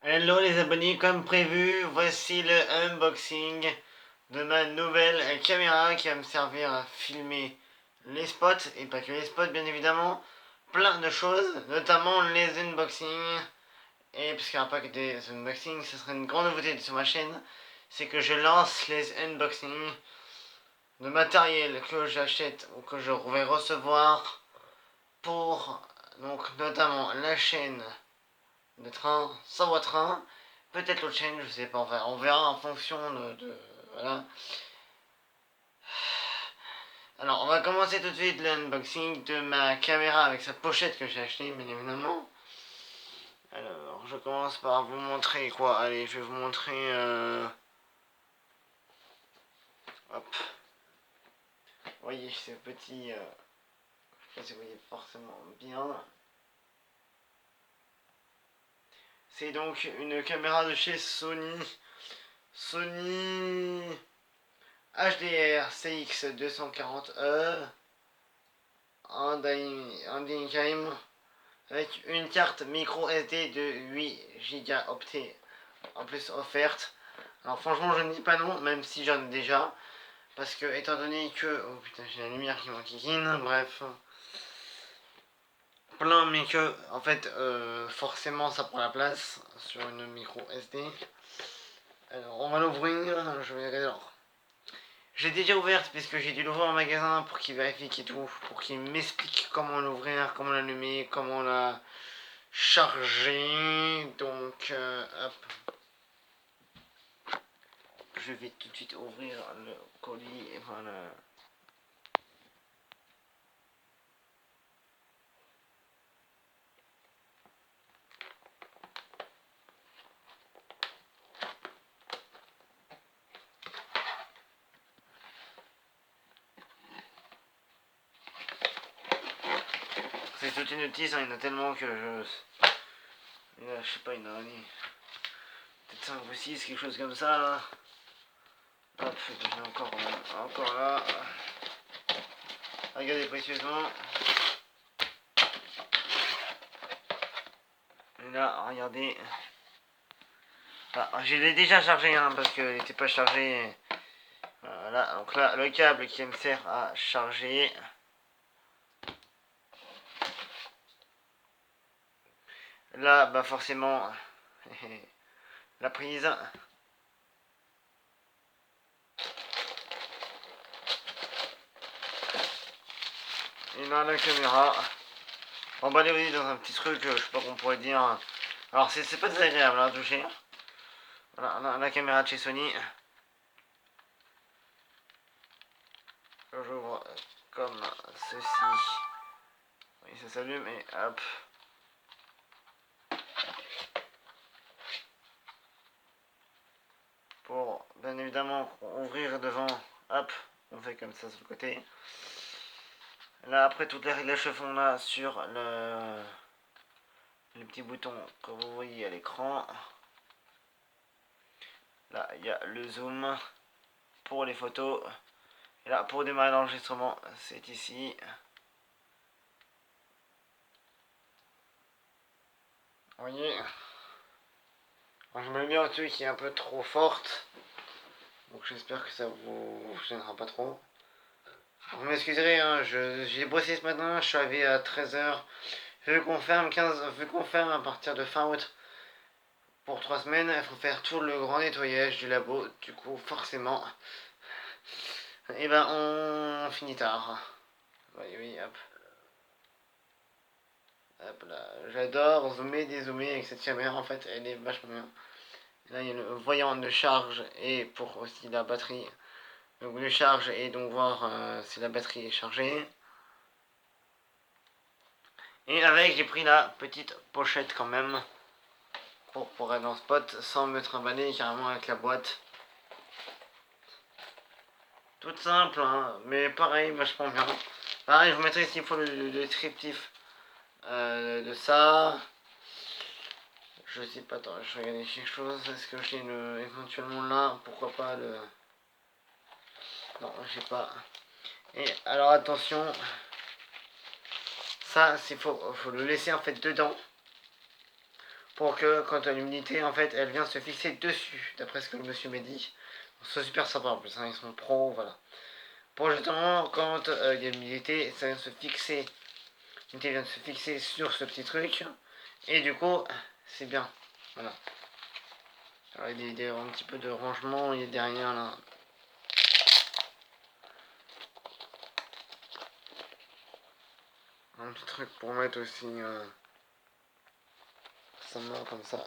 Hello les abonnés, comme prévu, voici le unboxing de ma nouvelle caméra qui va me servir à filmer les spots, et pas que les spots bien évidemment, plein de choses, notamment les unboxings, et parce qu'il n'y aura pas que des unboxings, ce serait une grande nouveauté sur ma chaîne, c'est que je lance les unboxings de matériel que j'achète ou que je vais recevoir pour, donc notamment la chaîne de train, sans votre train, peut-être l'autre chaîne, je sais pas, enfin, on verra en fonction voilà. Alors, on va commencer tout de suite l'unboxing de ma caméra avec sa pochette que j'ai achetée, bien évidemment. Alors, je commence par vous montrer quoi. Allez, je vais vous montrer. Hop. Vous voyez ce petit. Je sais pas si vous voyez forcément bien. C'est donc une caméra de chez Sony. Sony HDR CX240E. Un Dycam avec une carte micro SD de 8 Go optée en plus offerte. Alors franchement je ne dis pas non, même si j'en ai déjà, parce que étant donné que, oh putain j'ai la lumière qui m'enquiquine, bref, plein, mais que en fait forcément ça prend la place sur une micro SD. Alors on va l'ouvrir, je vais regarder. Alors j'ai déjà ouverte puisque j'ai dû l'ouvrir en magasin pour qu'il vérifie et tout, pour qu'il m'explique comment l'ouvrir, comment l'allumer, comment la charger. Donc hop, je vais tout de suite ouvrir le colis et voilà. C'est toute une notice, hein, il y en a tellement que je sais pas, il y en a peut-être 5 ou 6, quelque chose comme ça là. Hop, j'ai encore là. Regardez précieusement. Et là, regardez. Ah, je l'ai déjà chargé hein, parce qu'il n'était pas chargé. Voilà, donc là, le câble qui me sert à charger. Là, bah forcément, la prise. Et là, la caméra. Emballé aussi dans un petit truc, je sais pas qu'on pourrait dire. Alors, c'est pas désagréable à toucher. Voilà, la caméra de chez Sony. J'ouvre comme ceci. Oui, ça s'allume et hop. Pour bien évidemment ouvrir devant, hop, on fait comme ça sur le côté. Là, après, toutes les réglages se font là sur le petit bouton que vous voyez à l'écran. Là, il y a le zoom pour les photos. Et là, pour démarrer l'enregistrement, c'est ici. Vous voyez, alors, je me mets bien au-dessus qui est un peu trop forte. Donc j'espère que ça vous gênera pas trop. Vous m'excuserez, hein, j'ai bossé ce matin, je suis arrivé à 13h. Vu qu'on ferme à partir de fin août pour 3 semaines, il faut faire tout le grand nettoyage du labo. Du coup, forcément, et ben on finit tard. Oui, oui, hop. Hop là. J'adore zoomer, dézoomer avec cette caméra, en fait, elle est vachement bien. Là, il y a le voyant de charge et pour aussi la batterie. Donc le charge et donc voir si la batterie est chargée. Et avec, j'ai pris la petite pochette quand même pour être dans spot sans me trimballer carrément avec la boîte. Toute simple, hein, mais pareil, vachement bien. Pareil, je vous mettrai ici pour le descriptif de ça. Je sais pas, attends, je vais regarder quelque chose. Est-ce que j'ai éventuellement là, pourquoi pas le. Non, j'ai pas. Et alors attention, ça, faut le laisser en fait dedans. pour que quand l'humidité en fait elle vient se fixer dessus, d'après ce que le monsieur m'a dit. C'est super sympa en plus, hein, ils sont pros, voilà. Pour justement quand il y a l'humidité, ça vient se fixer, l'humidité vient de se fixer sur ce petit truc, et du coup c'est bien, voilà. Alors il y a un petit peu de rangement, il est derrière là. Un petit truc pour mettre aussi sa main comme ça.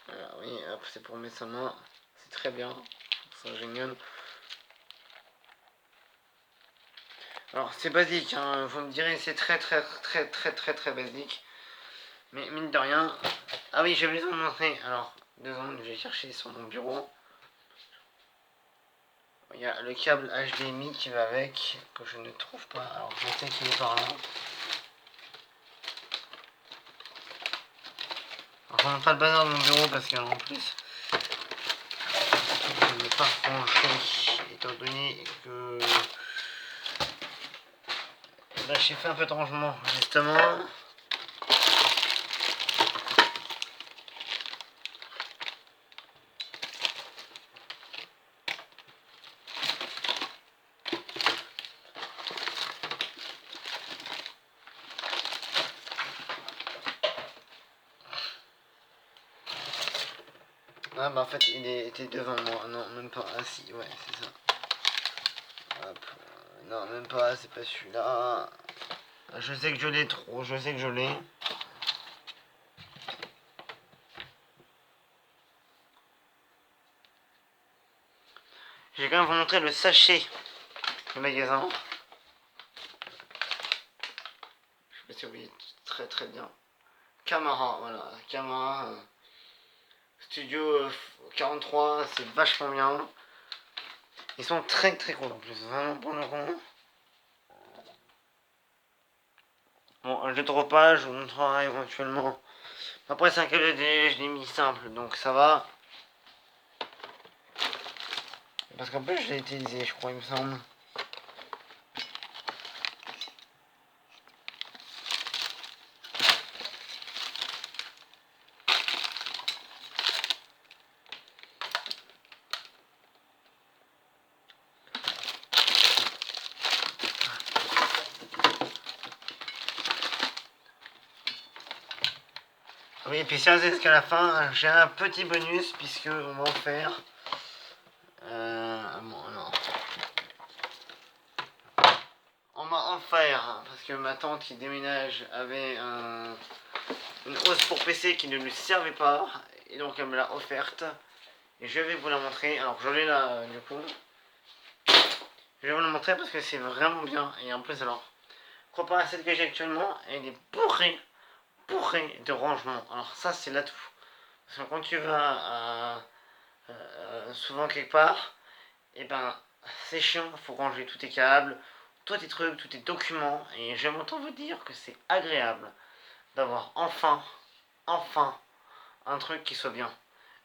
Voilà, oui, hop, c'est pour mettre sa main. C'est très bien. C'est génial. Alors, c'est basique, hein. Vous me direz, c'est très basique. Mais mine de rien. Ah oui, j'ai oublié de vous montrer. Alors, 2 secondes, je vais chercher sur mon bureau. Il y a le câble HDMI qui va avec, que je ne trouve pas. Alors, je sais qu'il est par là. Alors, je ne montre pas le bazar de mon bureau parce qu'en plus, je ne l'ai pas branché, étant donné que là, j'ai fait un peu de rangement, justement. Ah bah en fait il était devant moi, non même pas, ah si, ouais c'est ça. Hop. Non même pas, c'est pas celui-là. Je sais que je l'ai trop, je sais que je l'ai. Je vais quand même vous montrer le sachet du magasin. Je sais pas si vous voyez très bien. Camara, voilà, Camara Studio 43, c'est vachement bien. Ils sont très cool en plus, vraiment pour le coup. Bon, je ne trouve pas, je vous montrerai éventuellement. Après, c'est un câble HD, je l'ai mis simple, donc ça va. Parce qu'en plus, je l'ai utilisé, je crois, il me semble. Oui, et puis si on sait qu'à la fin, j'ai un petit bonus, puisque on m'a offert. Bon, non. On m'a offert, parce que ma tante qui déménage avait une hausse pour PC qui ne lui servait pas, et donc elle me l'a offerte. Et je vais vous la montrer, alors je l'ai là du coup. Je vais vous la montrer parce que c'est vraiment bien, et en plus alors, comparé à celle que j'ai actuellement, elle est bourrée de rangement. Alors ça c'est l'atout. Parce que quand tu vas souvent quelque part, et ben c'est chiant, faut ranger tous tes câbles, tous tes trucs, tous tes documents, et j'aime autant vous dire que c'est agréable d'avoir enfin, un truc qui soit bien.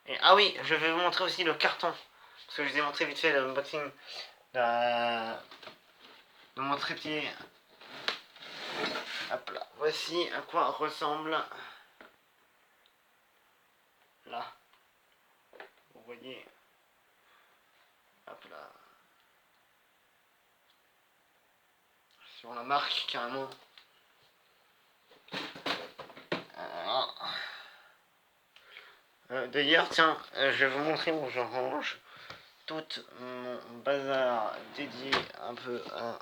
Et ah oui, je vais vous montrer aussi le carton, parce que je vous ai montré vite fait l'unboxing de mon trépied. Hop là, voici à quoi ressemble là. Vous voyez, hop là, sur la marque carrément. D'ailleurs, tiens, je vais vous montrer où je range tout mon bazar dédié un peu à.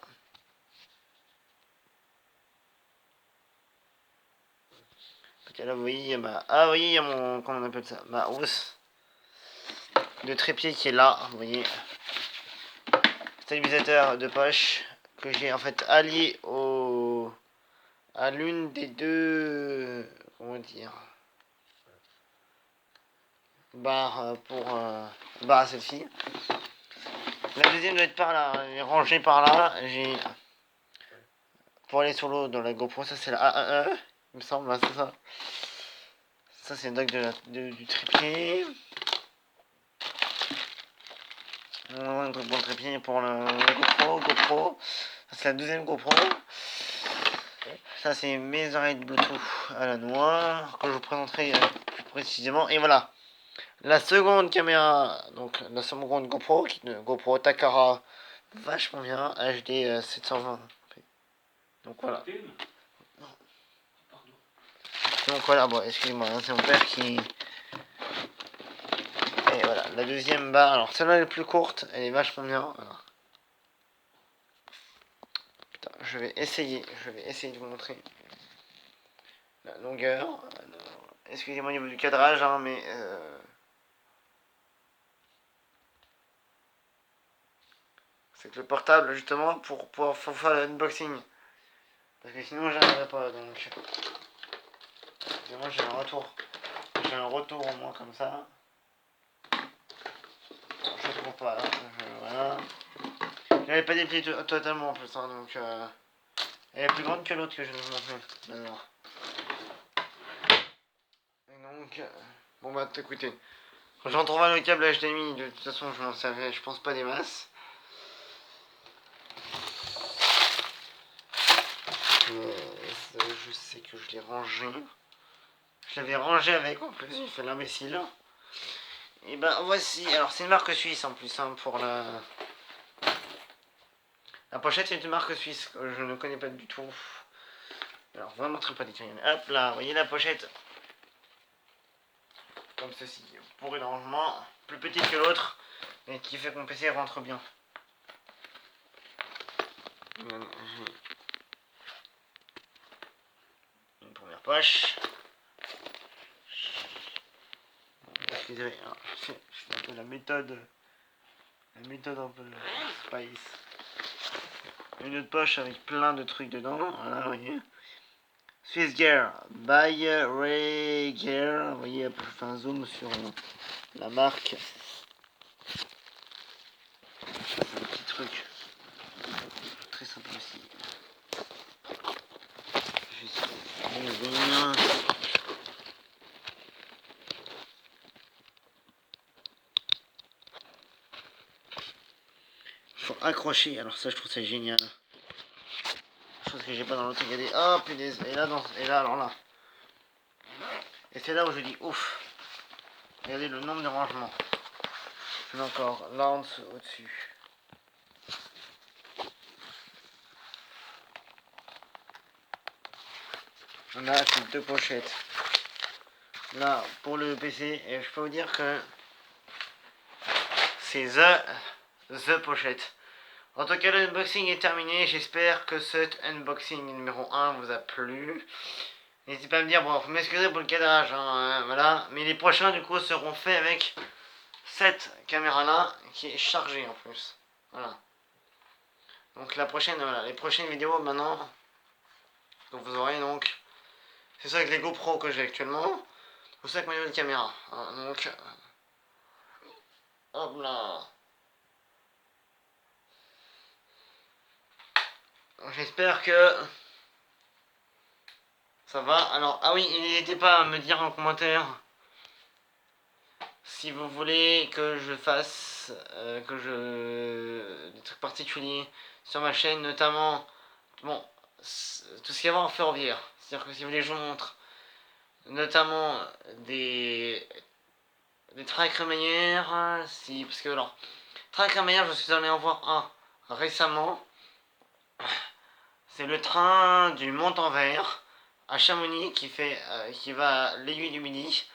Parce que là, vous voyez, ah oui, il y a mon. Comment on appelle ça? Ma housse de trépied qui est là, vous voyez. Stabilisateur de poche que j'ai en fait allié à l'une des deux. Comment dire? Barres pour. Barre à celle-ci. La deuxième doit être par là, elle est rangée par là. J'ai. Pour aller sur l'eau dans la GoPro, ça c'est la A1E, il me semble, c'est ça. Ça c'est le dock du trépied. Un truc pour le trépied pour le GoPro. Ça, c'est la deuxième GoPro. Ça, c'est mes oreilles Bluetooth à la noix que je vous présenterai plus précisément. Et voilà. La seconde caméra, donc la seconde GoPro, qui est une GoPro Takara vachement bien, HD 720. Donc voilà. Donc voilà, bon, excusez-moi, hein, c'est mon père qui. Et voilà, la deuxième barre, alors celle-là elle est plus courte, elle est vachement bien. Voilà. Putain, je vais essayer de vous montrer la longueur. Excusez-moi au niveau du cadrage, hein, mais. C'est que le portable, justement, pour pouvoir faire l'unboxing. Parce que sinon, j'arriverai pas, donc. Et moi, j'ai un retour. J'ai un retour au moins comme ça. Je trouve pas, hein. Voilà. Elle n'est pas dépliée totalement en plus, hein, donc. Elle est plus grande que l'autre que je vous montrer maintenant. Et donc. Bon bah, écoutez. Quand j'en trouverai le câble HDMI, de toute façon, je m'en servirai, je pense pas des masses. Je sais que je l'ai rangé. Je l'avais rangé avec en plus, j'ai fait l'imbécile. Et ben voici, alors c'est une marque suisse en plus, hein, pour la. La pochette c'est une marque suisse que je ne connais pas du tout. Alors vraiment très italienne. Hop là, vous voyez la pochette. Comme ceci, pour le rangement, plus petite que l'autre, mais qui fait que mon PC rentre bien. Une première poche. Excusez, hein, je fais un peu la méthode un peu Spice. Une autre poche avec plein de trucs dedans, voilà, vous voyez. Swiss Gear, by Ray Gear, vous voyez, je fais un zoom sur la marque. C'est un petit truc très simple aussi. Juste faut accrocher, alors ça je trouve ça génial. Chose que j'ai pas dans l'autre, regardez, oh punaise, et là alors là. Et c'est là où je dis ouf. Regardez le nombre de rangements. Je mets encore là en dessous, au-dessus. Là c'est deux pochettes. Là pour le PC, et je peux vous dire que c'est the pochette. En tout cas, l'unboxing est terminé. J'espère que cet unboxing numéro 1 vous a plu. N'hésitez pas à me dire, bon, faut m'excuser pour le cadrage, hein, voilà. Mais les prochains, du coup, seront faits avec cette caméra-là, qui est chargée en plus. Voilà. Donc la prochaine, voilà, les prochaines vidéos maintenant, que vous aurez donc, c'est ça avec les GoPro que j'ai actuellement, ou ça avec ma nouvelle caméra. Hein, donc, hop là. J'espère que ça va. Alors, ah oui, n'hésitez pas à me dire en commentaire si vous voulez que je fasse des trucs particuliers sur ma chaîne, notamment bon, tout ce qui est en ferroviaire. C'est-à-dire que si vous voulez, je vous montre notamment des trains crémaillères, si, parce que alors, train crémaillère, je suis allé en voir un récemment. C'est le train du Mont-en-Vert à Chamonix qui va à l'Aiguille du Midi.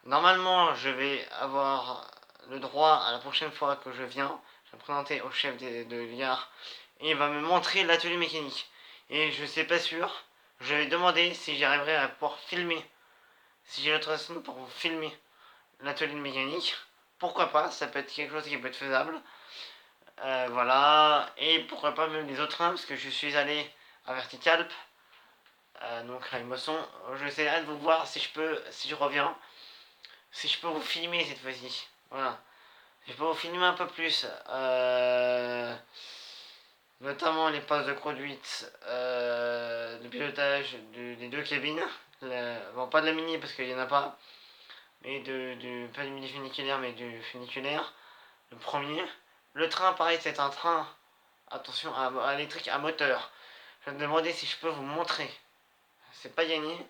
Normalement, je vais avoir le droit à la prochaine fois que je viens. Je vais me présenter au chef de l'IAR et il va me montrer l'atelier mécanique. Et je sais pas sûr. Je vais demander si j'y arriverai à pouvoir filmer. Si j'ai l'autorisation pour filmer l'atelier de mécanique. Pourquoi pas, ça peut être quelque chose qui peut être faisable. Voilà. Et pourquoi pas même les autres trains, parce que je suis allé à Verticalp. Donc à Mosson. J'essaierai de vous voir si je reviens. Si je peux vous filmer cette fois-ci. Voilà. Je peux vous filmer un peu plus. Notamment les postes de conduite, de pilotage des deux cabines. Bon, pas de la mini parce qu'il n'y en a pas. Mais pas du mini funiculaire, mais du funiculaire. Le premier. Le train, pareil, c'est un train, attention, à électrique à moteur. Je vais me demander si je peux vous montrer. C'est pas gagné.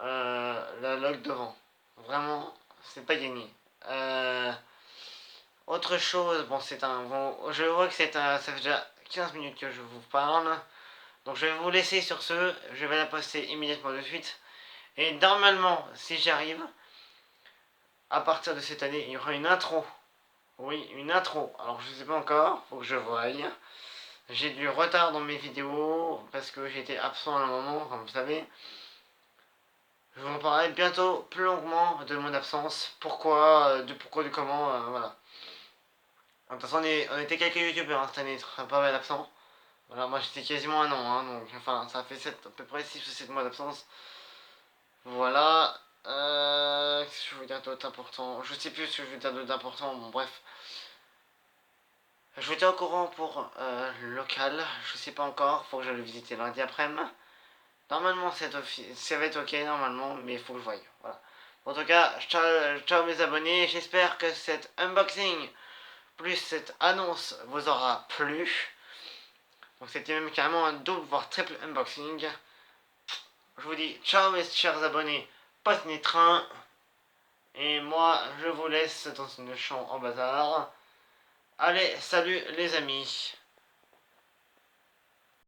La log devant. Vraiment, c'est pas gagné. Autre chose, bon, c'est un. Bon, je vois que c'est un. Ça fait déjà 15 minutes que je vous parle. Donc je vais vous laisser sur ce. Je vais la poster immédiatement de suite. Et normalement, si j'y arrive, à partir de cette année, il y aura une intro. Oui, une intro. Alors je sais pas encore, faut que je voie. J'ai du retard dans mes vidéos parce que j'étais absent à un moment, comme vous savez. Je vous en parlerai bientôt plus longuement de mon absence, pourquoi, du comment, voilà. De toute façon, on était quelques youtubeurs cette année, pas mal absents. Voilà, moi j'étais quasiment un an, hein, donc enfin ça fait à peu près 6 ou 7 mois d'absence. Voilà. Qu'est-ce que je veux dire d'autre important? Je sais plus ce que je veux dire d'autre important, bon bref. Je vous tiens au courant pour le local, je sais pas encore, faut que j'aille le visiter lundi après-midi. Normalement ça va être ok normalement, mais il faut que je voie. Voilà. En tout cas, ciao, ciao mes abonnés, j'espère que cet unboxing plus cette annonce vous aura plu. Donc c'était même carrément un double voire triple unboxing. Je vous dis ciao mes chers abonnés, passez train. Et moi je vous laisse dans une chambre en bazar. Allez, salut les amis.